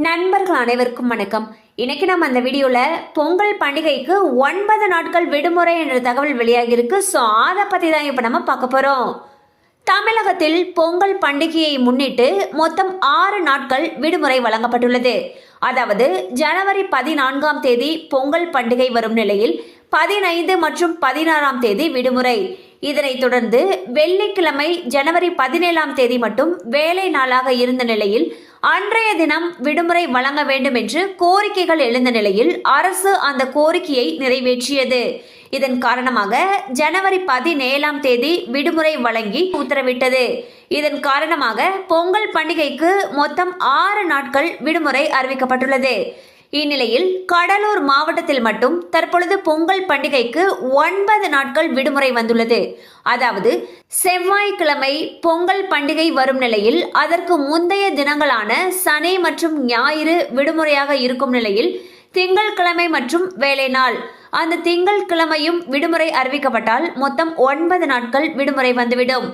நண்பர்கள் அனைவருக்கும் வணக்கம். இன்னைக்கு நம்ம அந்த வீடியோல பொங்கல் பண்டிகைக்கு 9 நாட்கள் விடுமுறை என்ற தகவல் வெளியாகி இருக்கு. ஸோ அதை பத்தி தான் இப்ப நம்ம பார்க்க போறோம். தமிழகத்தில் பொங்கல் பண்டிகையை முன்னிட்டு மொத்தம் 6 நாட்கள் விடுமுறை வழங்கப்பட்டுள்ளது. அதாவது ஜனவரி 14ஆம் தேதி பொங்கல் பண்டிகை வரும் நிலையில் 15 மற்றும் 16ஆம் தேதி விடுமுறை. இதனைத் தொடர்ந்து வெள்ளிக்கிழமை ஜனவரி 17ஆம் தேதி மட்டும் வேலை நாளாக இருந்த நிலையில் அன்றைய தினம் விடுமுறை வழங்க வேண்டும் என்று கோரிக்கைகள் எழுந்த நிலையில் அரசு அந்த கோரிக்கையை நிறைவேற்றியது. இதன் காரணமாக ஜனவரி 17ஆம் தேதி விடுமுறை வழங்கி உத்தரவிட்டது. இதன் காரணமாக பொங்கல் பண்டிகைக்கு மொத்தம் 6 நாட்கள் விடுமுறை அறிவிக்கப்பட்டுள்ளது. இந்நிலையில் கடலூர் மாவட்டத்தில் மட்டும் தற்பொழுது பொங்கல் பண்டிகைக்கு 9 நாட்கள் விடுமுறை வந்துள்ளது. அதாவது செவ்வாய்க்கிழமை பொங்கல் பண்டிகை வரும் நிலையில் அதற்கு முந்தைய தினங்களான சனி மற்றும் ஞாயிறு விடுமுறையாக இருக்கும் நிலையில் திங்கட்கிழமை மற்றும் வேலை நாள், அந்த திங்கட்கிழமையும் விடுமுறை அறிவிக்கப்பட்டால் மொத்தம் 9 நாட்கள் விடுமுறை வந்துவிடும்.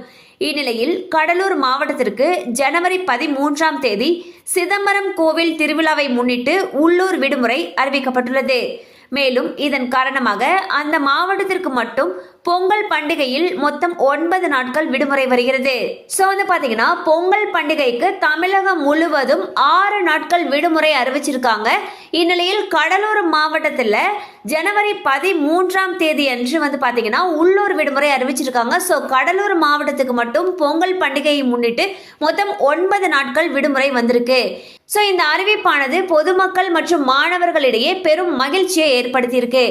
இந்நிலையில் கடலூர் மாவட்டத்திற்கு ஜனவரி 13ஆம் தேதி சிதம்பரம் கோவில் திருவிழாவை முன்னிட்டு உள்ளூர் விடுமுறை அறிவிக்கப்பட்டுள்ளது. மேலும் இதன் காரணமாக அந்த மாவட்டத்திற்கு மட்டும் பொங்கல் பண்டிகையில் மொத்தம் 9 நாட்கள் விடுமுறை வருகிறது. ஸோ பாத்தீங்கன்னா பொங்கல் பண்டிகைக்கு தமிழகம் முழுவதும் 6 நாட்கள் விடுமுறை அறிவிச்சிருக்காங்க. இந்நிலையில் கடலூர் மாவட்டத்தில் ஜனவரி 13ஆம் தேதி அன்று பாத்தீங்கன்னா உள்ளூர் விடுமுறை அறிவிச்சிருக்காங்க. ஸோ கடலூர் மாவட்டத்துக்கு மட்டும் பொங்கல் பண்டிகையை முன்னிட்டு மொத்தம் 9 நாட்கள் விடுமுறை வந்திருக்கு. ஸோ இந்த அறிவிப்பானது பொதுமக்கள் மற்றும் மாணவர்களிடையே பெரும் மகிழ்ச்சியை ஏற்படுத்தியிருக்கு.